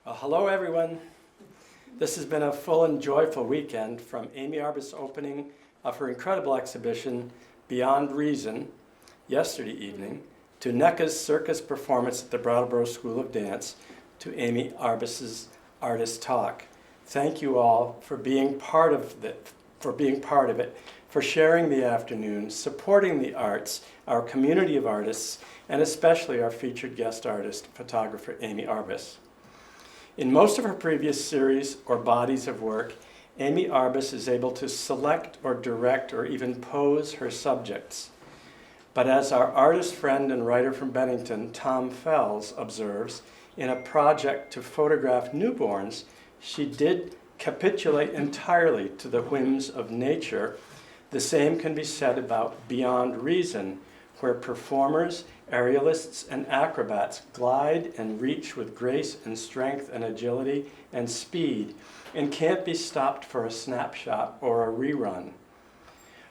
Hello everyone. This has been a full and joyful weekend, from Amy Arbus' opening of her incredible exhibition Beyond Reason yesterday evening, to NECA's circus performance at the Brattleboro School of Dance, to Amy Arbus' artist talk. Thank you all for being part of it, for sharing the afternoon, supporting the arts, our community of artists, and especially our featured guest artist, photographer Amy Arbus. In most of her previous series or bodies of work, Amy Arbus is able to select or direct or even pose her subjects. But as our artist friend and writer from Bennington, Tom Fells, observes, in a project to photograph newborns, she did capitulate entirely to the whims of nature. The same can be said about Beyond Reason, where performers, aerialists, and acrobats glide and reach with grace and strength and agility and speed, and can't be stopped for a snapshot or a rerun.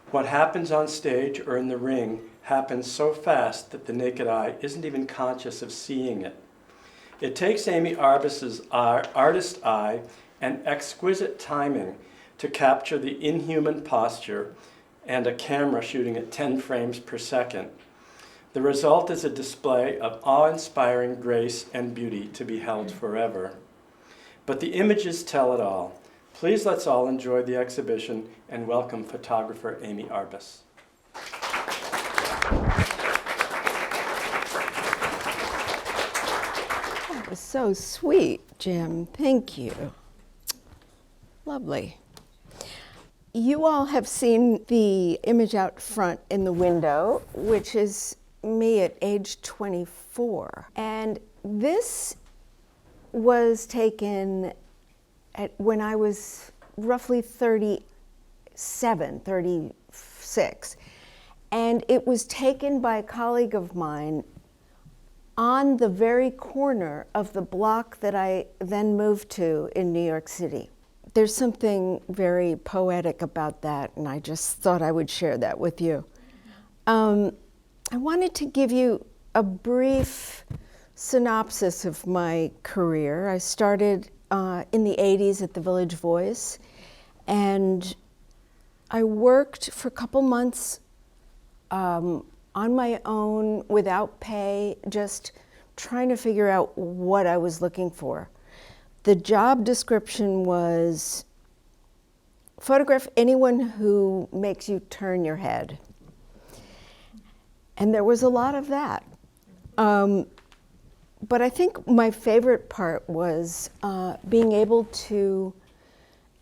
What happens on stage or in the ring happens so fast that the naked eye isn't even conscious of seeing it. It takes Amy Arbus's artist eye and exquisite timing to capture the inhuman posture and a camera shooting at 10 frames per second. The result is a display of awe-inspiring grace and beauty to be held forever. But the images tell it all. Please let's all enjoy the exhibition and welcome photographer Amy Arbus. That was so sweet, Jim. Thank you. Lovely. You all have seen the image out front in the window, which is me at age 24. And this was taken when I was roughly 36. And it was taken by a colleague of mine on the very corner of the block that I then moved to in New York City. There's something very poetic about that, and I just thought I would share that with you. I wanted to give you a brief synopsis of my career. I started in the 80s at the Village Voice, and I worked for a couple months on my own without pay, just trying to figure out what I was looking for. The job description was photograph anyone who makes you turn your head. And there was a lot of that. But I think my favorite part was being able to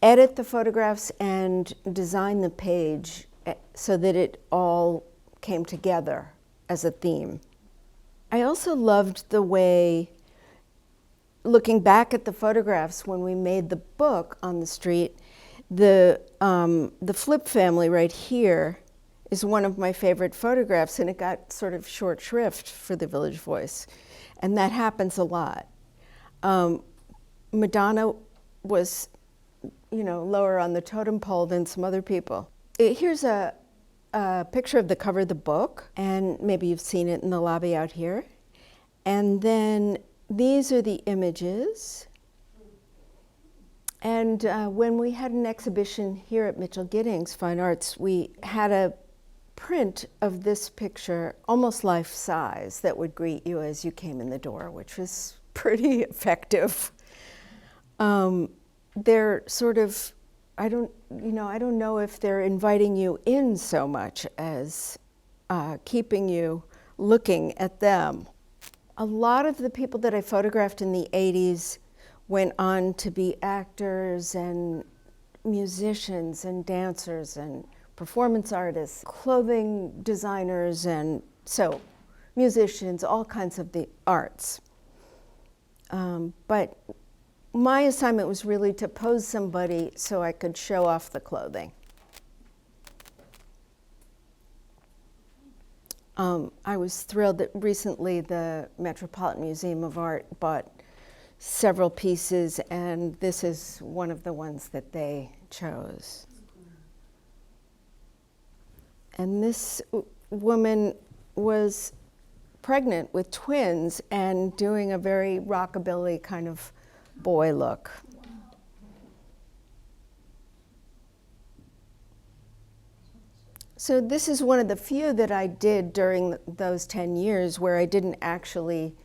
edit the photographs and design the page so that it all came together as a theme. I also loved the way, looking back at the photographs when we made the book on the street, the Flip family right here is one of my favorite photographs, and it got sort of short shrift for the Village Voice. And that happens a lot. Madonna was, lower on the totem pole than some other people. Here's a picture of the cover of the book, and maybe you've seen it in the lobby out here. And then these are the images. And when we had an exhibition here at Mitchell Giddings Fine Arts, we had a print of this picture, almost life-size, that would greet you as you came in the door, which was pretty effective. They're sort of, I don't know if they're inviting you in so much as keeping you looking at them. A lot of the people that I photographed in the 80s went on to be actors and musicians and dancers and performance artists, clothing designers, and so musicians, all kinds of the arts. But my assignment was really to pose somebody so I could show off the clothing. I was thrilled that recently the Metropolitan Museum of Art bought several pieces, and this is one of the ones that they chose. And this woman was pregnant with twins and doing a very rockabilly kind of boy look. So this is one of the few that I did during those 10 years where I didn't actually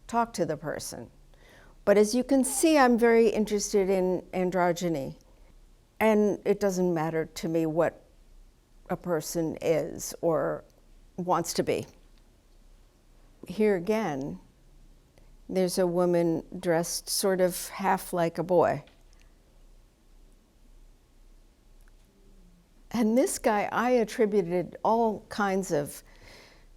talk to the person. But as you can see, I'm very interested in androgyny. And it doesn't matter to me what a person is or wants to be. Here again, there's a woman dressed sort of half like a boy. And this guy, I attributed all kinds of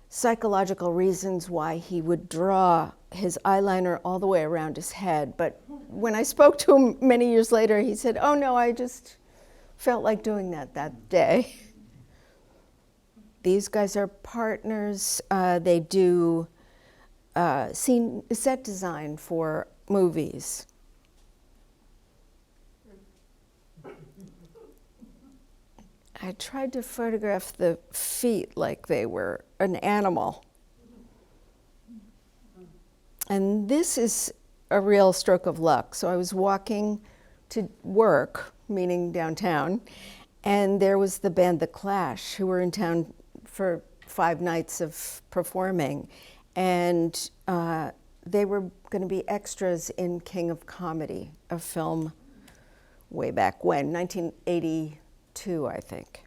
psychological reasons why he would draw his eyeliner all the way around his head. But when I spoke to him many years later, he said, oh no, I just felt like doing that day. These guys are partners. They do set design for movies. I tried to photograph the feet like they were an animal. And this is a real stroke of luck. So I was walking to work, meaning downtown, and there was the band The Clash, who were in town for 5 nights of performing. And they were going to be extras in King of Comedy, a film way back when, 1982, I think.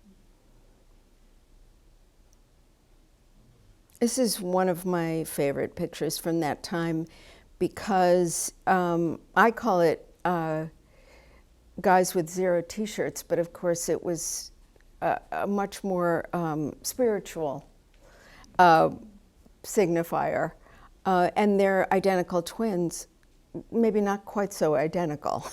This is one of my favorite pictures from that time because I call it Guys with Zero T-shirts, but of course it was a much more spiritual signifier. And they're identical twins, maybe not quite so identical.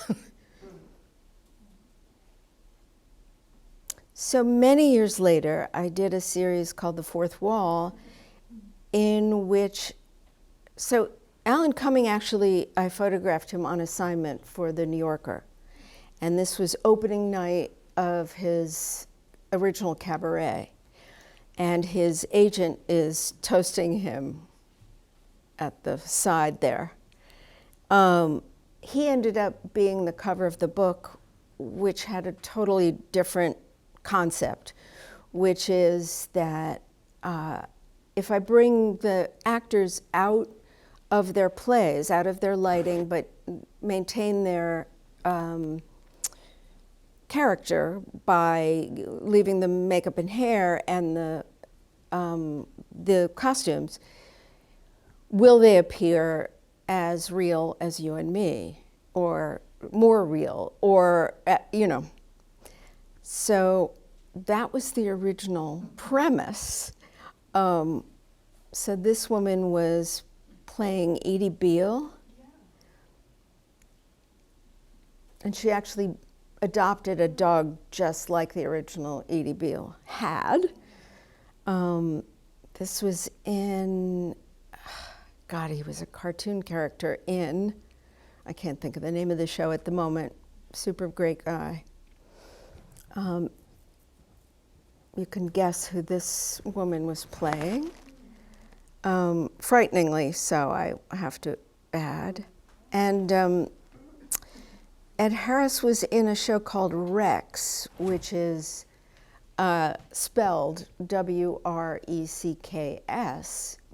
So many years later, I did a series called The Fourth Wall, in which, so Alan Cumming actually, I photographed him on assignment for The New Yorker. And this was opening night of his original cabaret. And his agent is toasting him at the side there. He ended up being the cover of the book, which had a totally different concept, which is that if I bring the actors out of their plays, out of their lighting, but maintain their character by leaving the makeup and hair and the costumes, will they appear as real as you and me, or more real, or, you know. So that was the original premise. So this woman was playing Edie Beale, and she actually adopted a dog just like the original Edie Beale had. This was in, God, he was a cartoon character in, I can't think of the name of the show at the moment, super great guy. You can guess who this woman was playing. Frighteningly so, I have to add. And Ed Harris was in a show called Rex, which is spelled W-R-E-C-K-S,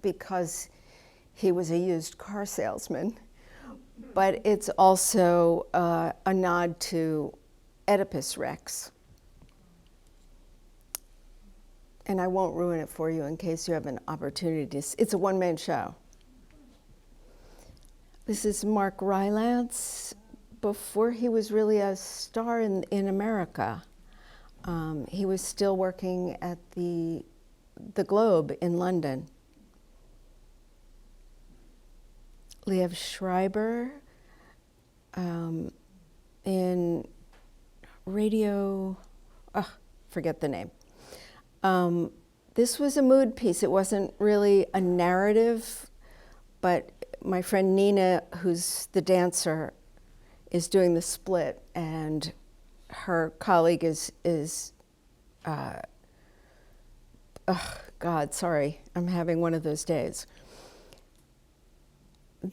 because he was a used car salesman. But it's also a nod to Oedipus Rex. And I won't ruin it for you in case you have an opportunity to see. It's a one-man show. This is Mark Rylance before he was really a star in America. He was still working at the Globe in London. Liev Schreiber in radio, forget the name. This was a mood piece. It wasn't really a narrative, but my friend Nina, who's the dancer, is doing the split, and her colleague is God, sorry, I'm having one of those days.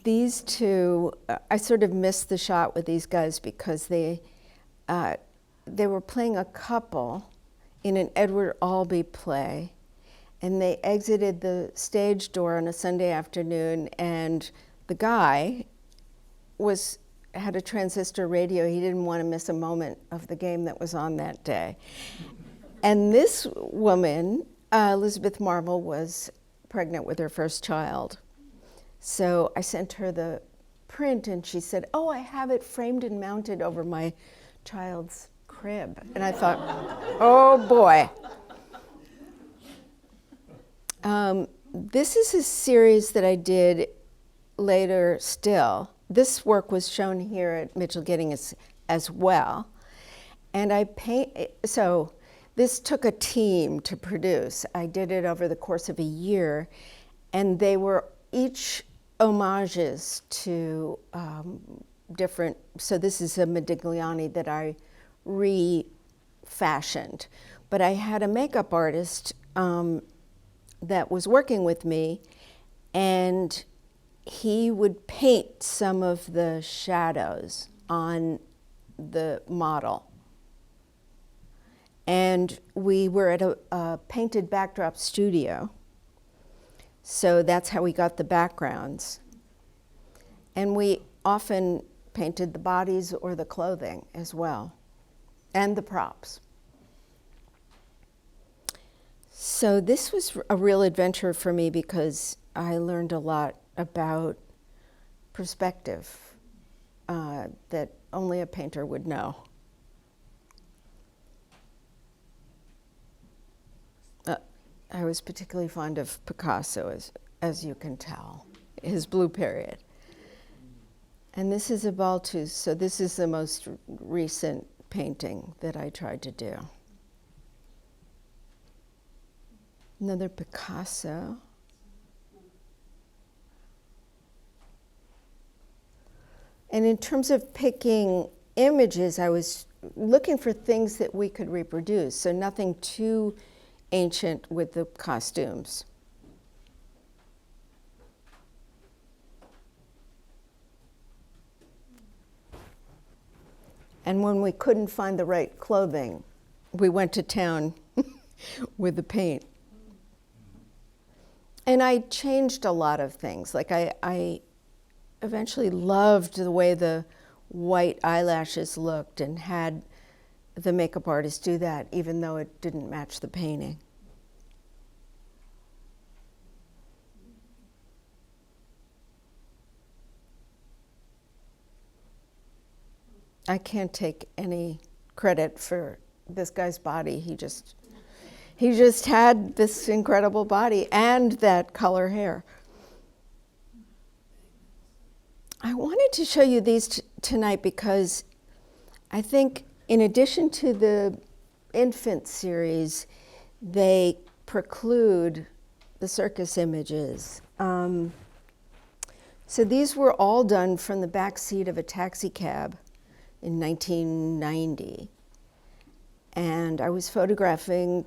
these two, I sort of missed the shot with these guys because they were playing a couple in an Edward Albee play, and they exited the stage door on a Sunday afternoon, and the guy had a transistor radio. He didn't want to miss a moment of the game that was on that day. And this woman, Elizabeth Marvel, was pregnant with her first child. So I sent her the print, and she said, "Oh, I have it framed and mounted over my child's crib." And I thought, oh boy. This is a series that I did later still. This work was shown here at Mitchell Giddings as well. And so this took a team to produce. I did it over the course of a year, and they were each homages to different, so this is a Modigliani that I refashioned. But I had a makeup artist that was working with me, and he would paint some of the shadows on the model. And we were at a painted backdrop studio, so that's how we got the backgrounds. And we often painted the bodies or the clothing as well, and the props. So this was a real adventure for me because I learned a lot about perspective that only a painter would know. I was particularly fond of Picasso, as you can tell, his blue period. And this is a Balthus, so this is the most recent painting that I tried to do. Another Picasso. And in terms of picking images, I was looking for things that we could reproduce, so nothing too ancient with the costumes. And when we couldn't find the right clothing, we went to town with the paint. And I changed a lot of things. Like I eventually loved the way the white eyelashes looked and had the makeup artist do that, even though it didn't match the painting. I can't take any credit for this guy's body. He just had this incredible body and that color hair. I wanted to show you these tonight because I think in addition to the infant series, they preclude the circus images. So these were all done from the back seat of a taxi cab in 1990. And I was photographing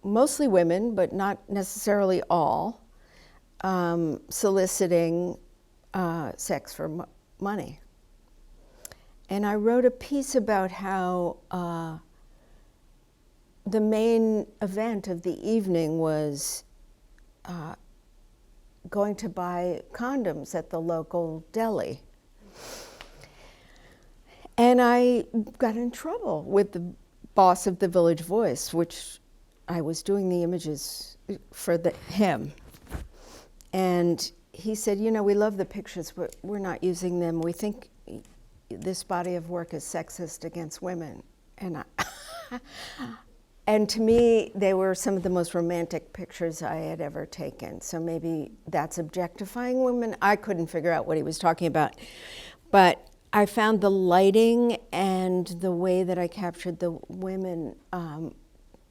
mostly women, but not necessarily all, soliciting sex for money. And I wrote a piece about how the main event of the evening was going to buy condoms at the local deli. And I got in trouble with the boss of the Village Voice, which I was doing the images for him. And he said, "You know, we love the pictures, but we're not using them. We think this body of work is sexist against women." And and to me, they were some of the most romantic pictures I had ever taken. So maybe that's objectifying women. I couldn't figure out what he was talking about. But I found the lighting and the way that I captured the women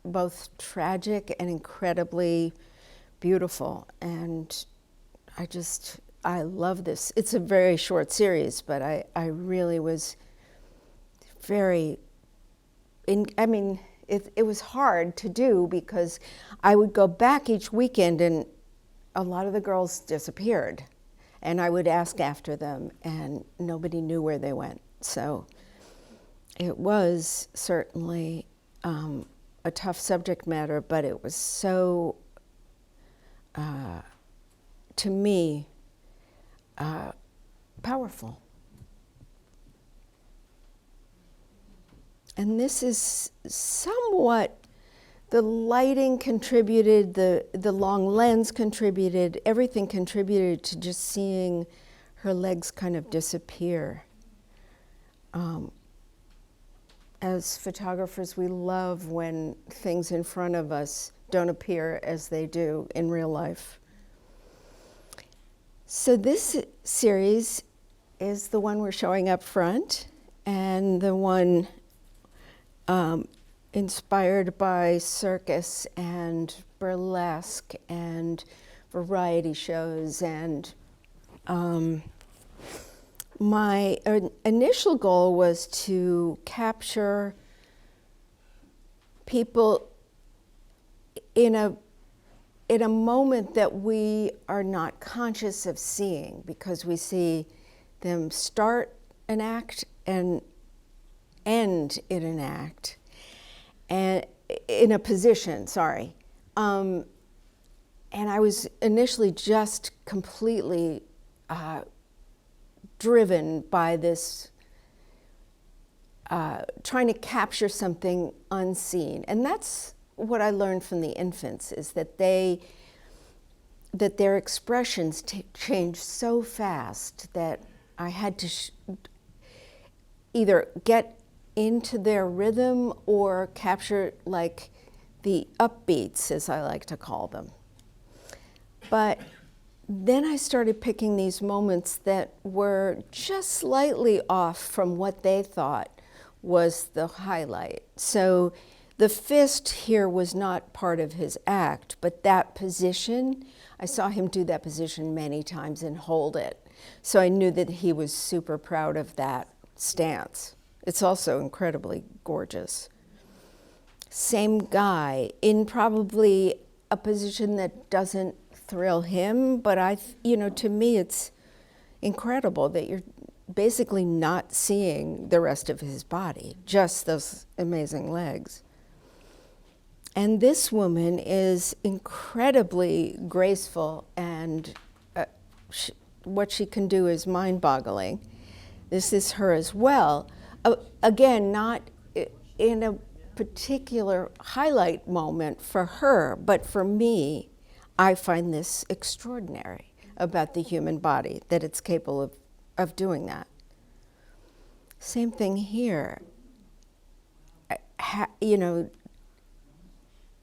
both tragic and incredibly beautiful. And I love this. It's a very short series, but I really was very, it was hard to do because I would go back each weekend and a lot of the girls disappeared. And I would ask after them, and nobody knew where they went. So it was certainly a tough subject matter, but it was so, to me, powerful. And this is somewhat, the lighting contributed, the long lens contributed, everything contributed to just seeing her legs kind of disappear. As photographers, we love when things in front of us don't appear as they do in real life. So this series is the one we're showing up front, and the one inspired by circus and burlesque and variety shows. And my initial goal was to capture people in a moment that we are not conscious of seeing, because we see them start an act and end in an act, and in a position, sorry. And I was initially just completely driven by this, trying to capture something unseen. And that's what I learned from the infants, is that their expressions change so fast that I had to either get into their rhythm or capture like the upbeats, as I like to call them. But then I started picking these moments that were just slightly off from what they thought was the highlight. So the fist here was not part of his act, but that position, I saw him do that position many times and hold it. So I knew that he was super proud of that stance. It's also incredibly gorgeous. Same guy in probably a position that doesn't thrill him, but to me it's incredible that you're basically not seeing the rest of his body, just those amazing legs. And this woman is incredibly graceful, and what she can do is mind-boggling. This is her as well. Again, not in a particular highlight moment for her, but for me, I find this extraordinary about the human body, that it's capable of doing that. Same thing here.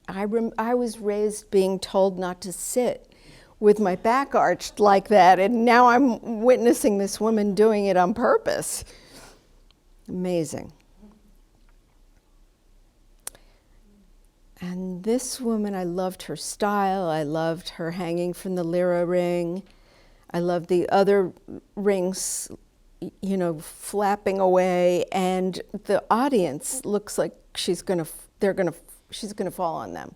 I was raised being told not to sit with my back arched like that, and now I'm witnessing this woman doing it on purpose. Amazing. And this woman, I loved her style. I loved her hanging from the lyra ring. I loved the other rings, flapping away, and the audience looks like she's gonna fall on them.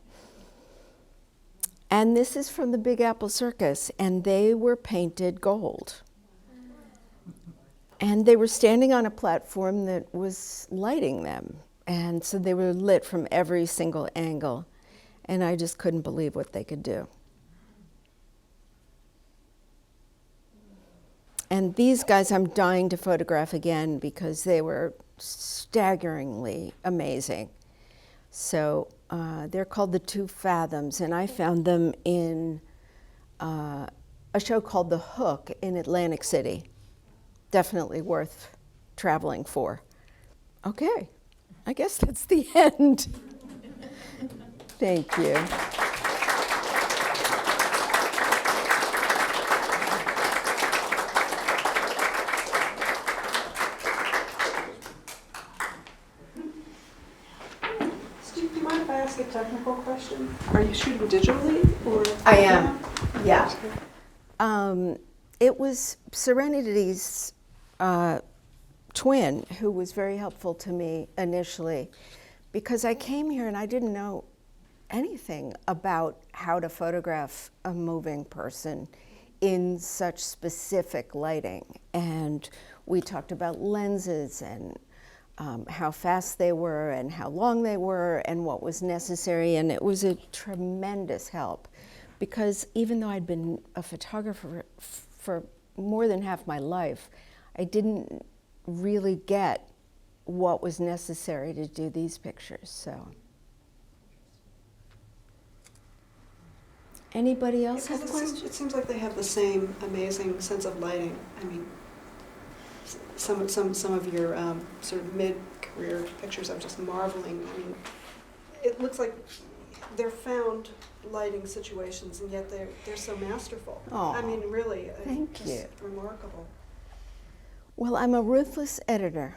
And this is from the Big Apple Circus, and they were painted gold. And they were standing on a platform that was lighting them. And so they were lit from every single angle. And I just couldn't believe what they could do. And these guys I'm dying to photograph again, because they were staggeringly amazing. So they're called the Two Fathoms, and I found them in a show called The Hook in Atlantic City. Definitely worth traveling for. Okay, I guess that's the end. Thank you. Steve, do you mind if I ask a technical question? Are you shooting digitally or? I am, yeah. It was Serenity's twin who was very helpful to me initially, because I came here and I didn't know anything about how to photograph a moving person in such specific lighting. And we talked about lenses and how fast they were and how long they were and what was necessary. And it was a tremendous help, because even though I'd been a photographer for more than half my life, I didn't really get what was necessary to do these pictures. So, anybody else have questions? It seems like they have the same amazing sense of lighting. I mean, some of your sort of mid-career pictures, I'm just marveling. I mean, it looks like they're found lighting situations, and yet they're so masterful. Oh, I mean, really, thank you. Remarkable. Well, I'm a ruthless editor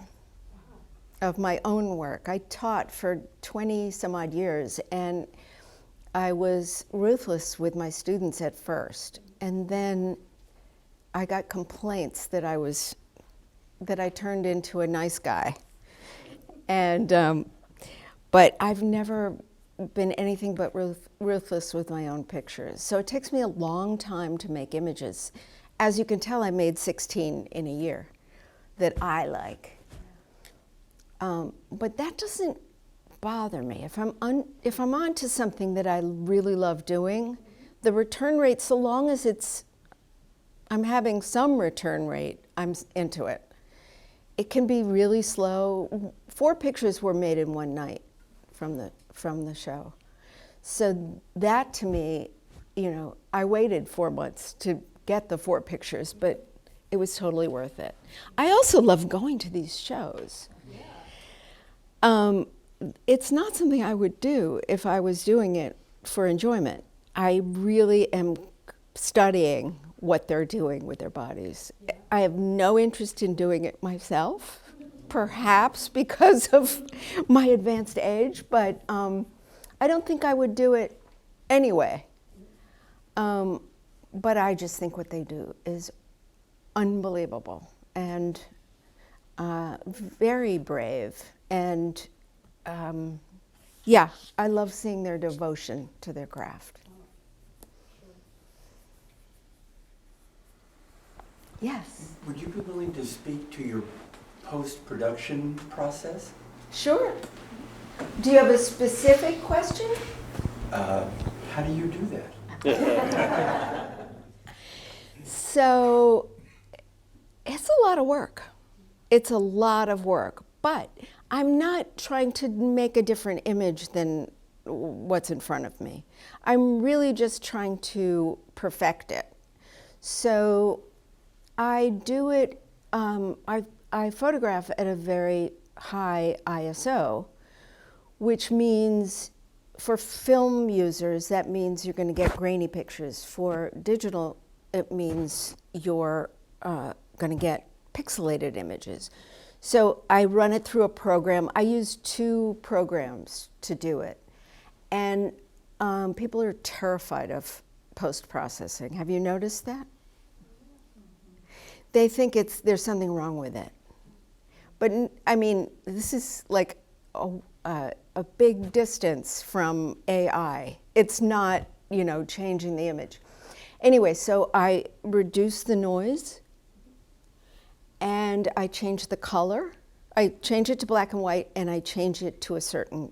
of my own work. I taught for 20 some odd years, and I was ruthless with my students at first, and then I got complaints that I turned into a nice guy. And but I've never been anything but ruthless with my own pictures. So it takes me a long time to make images. As you can tell, I made 16 in a year that I like. But that doesn't bother me. If I'm onto something that I really love doing, the return rate, so long as I'm having some return rate, I'm into it. It can be really slow. 4 pictures were made in one night from the show. So that, to me, I waited 4 months to get the 4 pictures, but it was totally worth it. I also love going to these shows. It's not something I would do if I was doing it for enjoyment. I really am studying what they're doing with their bodies. Yeah. I have no interest in doing it myself, perhaps because of my advanced age, but I don't think I would do it anyway. But I just think what they do is unbelievable and very brave. And yeah, I love seeing their devotion to their craft. Yes? Would you be willing to speak to your post-production process? Sure. Do you have a specific question? How do you do that? So, it's a lot of work. It's a lot of work, but I'm not trying to make a different image than what's in front of me. I'm really just trying to perfect it. So I do it, I photograph at a very high ISO, which means for film users, that means you're going to get grainy pictures. For digital, it means you're going to get pixelated images. So I run it through a program. I use 2 programs to do it. And people are terrified of post-processing. Have you noticed that? They think there's something wrong with it. But I mean, this is like a big distance from AI. It's not, changing the image. Anyway, so I reduce the noise, and I change the color. I change it to black and white, and I change it to a certain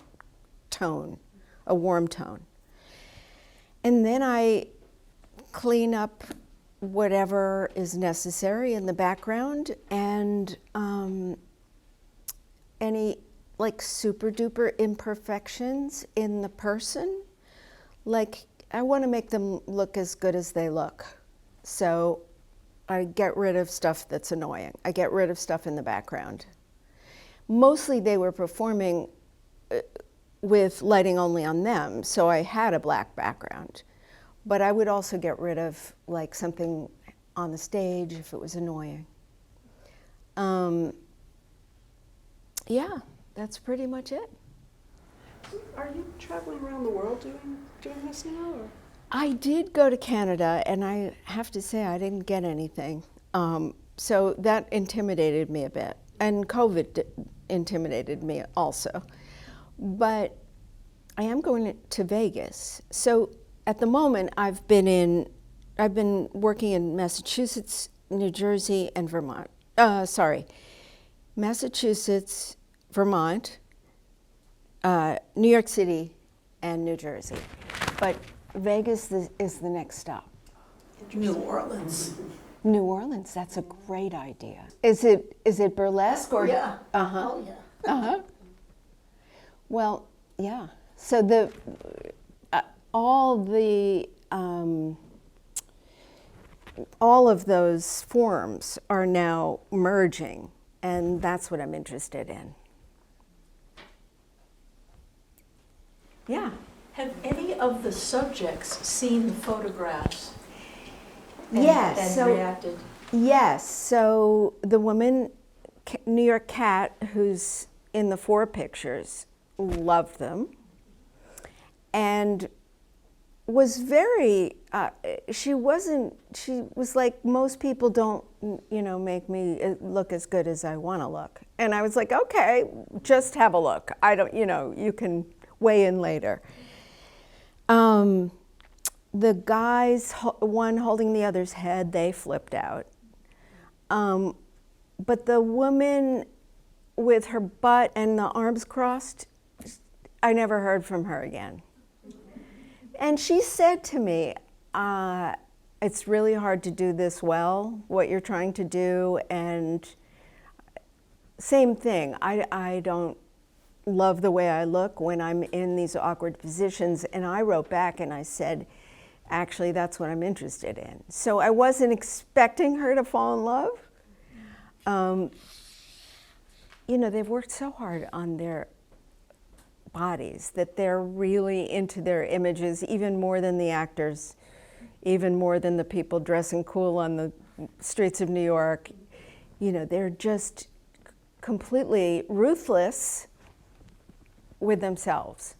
tone, a warm tone. And then I clean up whatever is necessary in the background, and any like super duper imperfections in the person, like I want to make them look as good as they look. So I get rid of stuff that's annoying. I get rid of stuff in the background. Mostly they were performing with lighting only on them, so I had a black background. But I would also get rid of like something on the stage if it was annoying. Yeah, that's pretty much it. Are you traveling around the world doing this now? Or? I did go to Canada, and I have to say I didn't get anything. So that intimidated me a bit. And COVID intimidated me also. But I am going to Vegas. So at the moment, I've been working in Massachusetts, New Jersey, and Vermont. Massachusetts, Vermont, New York City, and New Jersey. But Vegas is the next stop. New Orleans. New Orleans, that's a great idea. Is it burlesque or? Yeah. Uh-huh. Oh, yeah. Uh-huh. Well, yeah. So the all of those forms are now merging, and that's what I'm interested in. Yeah. Have any of the subjects seen the photographs? Yes. And reacted? Yes. So the woman, New York Cat, who's in the 4 pictures, loved them, and was very. She was like, most people don't, make me look as good as I want to look, and I was like, okay, just have a look. I don't, you can weigh in later. The guys, one holding the other's head, they flipped out. But the woman with her butt and the arms crossed, I never heard from her again. And she said to me, it's really hard to do this well, what you're trying to do, and same thing, I don't love the way I look when I'm in these awkward positions. And I wrote back and I said, actually, that's what I'm interested in. So I wasn't expecting her to fall in love. They've worked so hard on their bodies that they're really into their images, even more than the actors, even more than the people dressing cool on the streets of New York. They're just completely ruthless with themselves.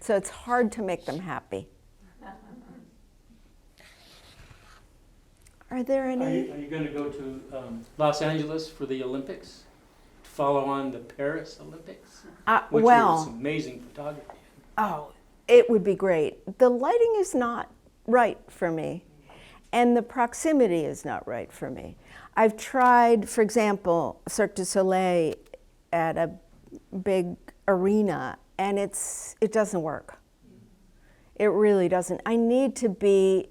So it's hard to make them happy. Are there any? Are you going to go to Los Angeles for the Olympics? Follow on the Paris Olympics? Which is amazing photography. Oh, it would be great. The lighting is not right for me, and the proximity is not right for me. I've tried, for example, Cirque du Soleil at a big arena, and it doesn't work. It really doesn't. I need to be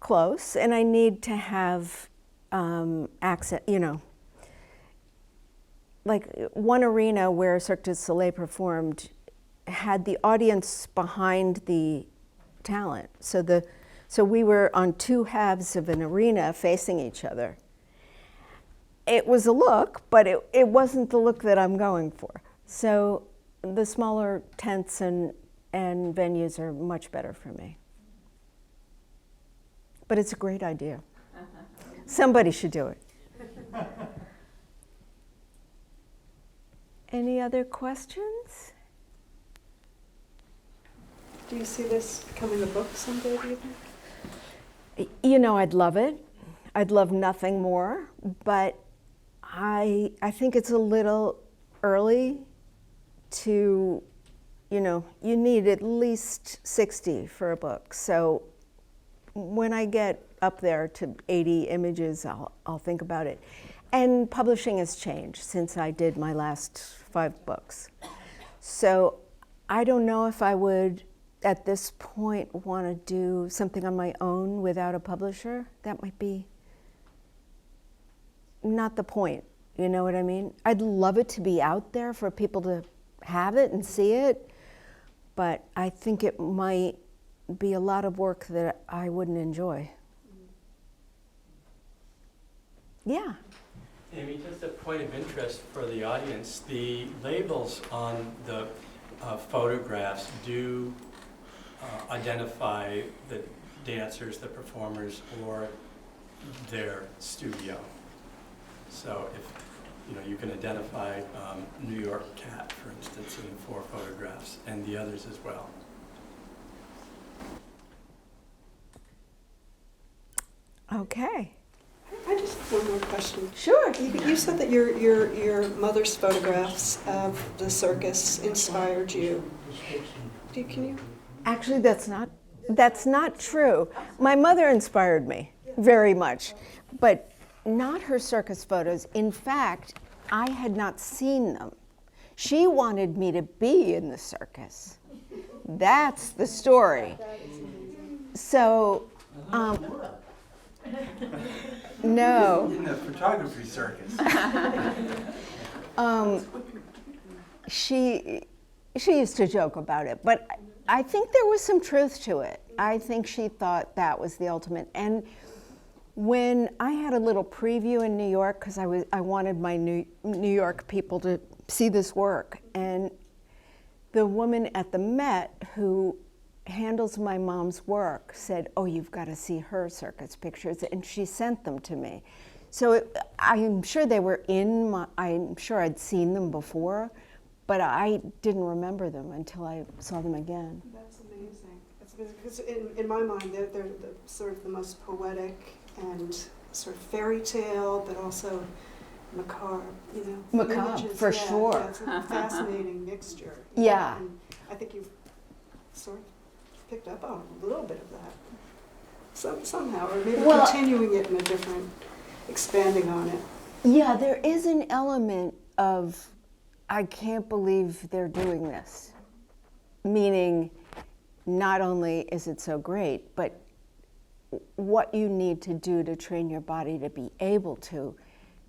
close, and I need to have access, like one arena where Cirque du Soleil performed had the audience behind the talent. So we were on 2 halves of an arena facing each other. It was a look, but it wasn't the look that I'm going for. So the smaller tents and venues are much better for me. But it's a great idea. Somebody should do it. Any other questions? Do you see this becoming a book someday, do you think? I'd love it. I'd love nothing more, but I think it's a little early to, you need at least 60 for a book. So when I get up there to 80 images, I'll think about it. And publishing has changed since I did my last 5 books. So I don't know if I would, at this point, want to do something on my own without a publisher. That might be not the point, you know what I mean? I'd love it to be out there for people to have it and see it, but I think it might be a lot of work that I wouldn't enjoy. Yeah. Amy, just a point of interest for the audience, the labels on the photographs do identify the dancers, the performers, or their studio. So if you can identify New York Cat, for instance, in 4 photographs, and the others as well. Okay. I just have one more question. Sure. You said that your mother's photographs of the circus inspired you. Can you? Actually, that's not true. My mother inspired me very much, but not her circus photos. In fact, I had not seen them. She wanted me to be in the circus. That's the story. So, no. In the photography circus. She used to joke about it, but I think there was some truth to it. I think she thought that was the ultimate. And when I had a little preview in New York, because I wanted my New York people to see this work, and the woman at the Met who handles my mom's work said, "Oh, you've got to see her circus pictures," and she sent them to me. So I'm sure they were I'm sure I'd seen them before, but I didn't remember them until I saw them again. That's amazing. It's amazing because in my mind, they're the sort of the most poetic and sort of fairy tale, but also macabre, Macabre, images. for Yeah, sure. Yeah, it's a fascinating mixture. Yeah. And I think you've sort of picked up on a little bit of that somehow, or maybe continuing it in a different, expanding on it. Yeah, there is an element of, I can't believe they're doing this. Meaning, not only is it so great, but what you need to do to train your body to be able to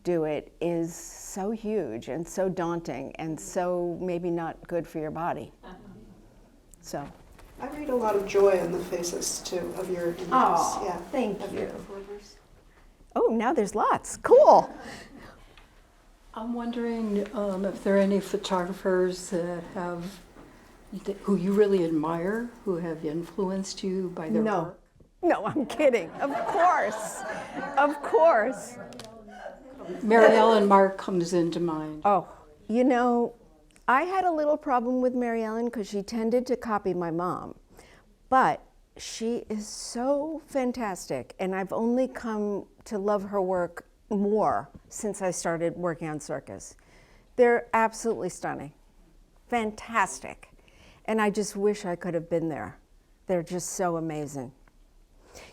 do it is so huge and so daunting and so maybe not good for your body. So. I read a lot of joy on the faces too of your images. Oh, yeah, thank of you. your performers. Oh, now there's lots. Cool. I'm wondering if there are any photographers who you really admire, who have influenced you by their work? No, I'm kidding. Of course. Of course. Mary Ellen Mark comes into mind. Oh, I had a little problem with Mary Ellen because she tended to copy my mom. But she is so fantastic, and I've only come to love her work more since I started working on circus. They're absolutely stunning. Fantastic. And I just wish I could have been there. They're just so amazing.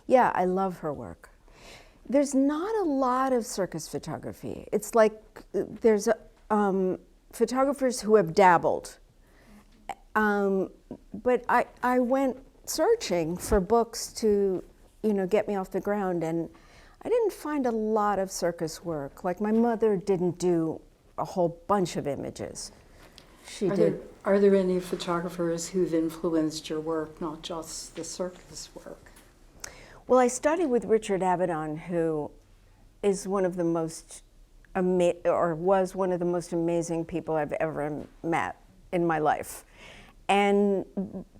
Yeah, I love her work. There's not a lot of circus photography. It's like there's photographers who have dabbled. But I went searching for books to, get me off the ground, and I didn't find a lot of circus work. Like my mother didn't do a whole bunch of images. Are there any photographers who've influenced your work, not just the circus work? Well, I studied with Richard Avedon, who is one of the most was one of the most amazing people I've ever met in my life. And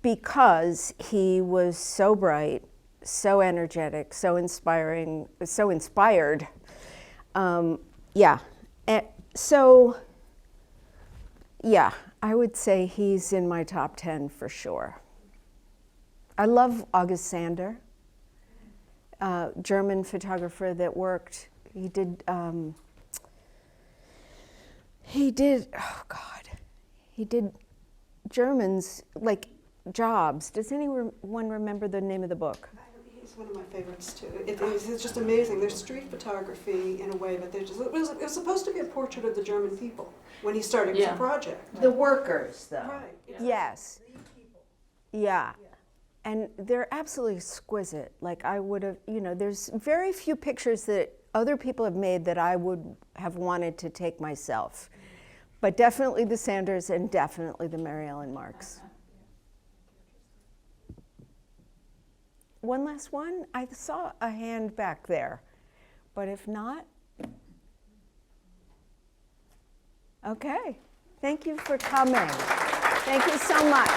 because he was so bright, so energetic, so inspiring, so inspired, I would say he's in my top 10 for sure. I love August Sander, German photographer that worked. He did Germans like Jobs. Does anyone remember the name of the book? He's one of my favorites too. It's just amazing. There's street photography in a way, but it was supposed to be a portrait of the German people when he started the project. The workers, though. Right. Yes. Yeah. And they're absolutely exquisite. Like I would have, there's very few pictures that other people have made that I would have wanted to take myself. But definitely the Sanders and definitely the Mary Ellen Marks. One last one? I saw a hand back there. But if not, okay. Thank you for coming. Thank you so much.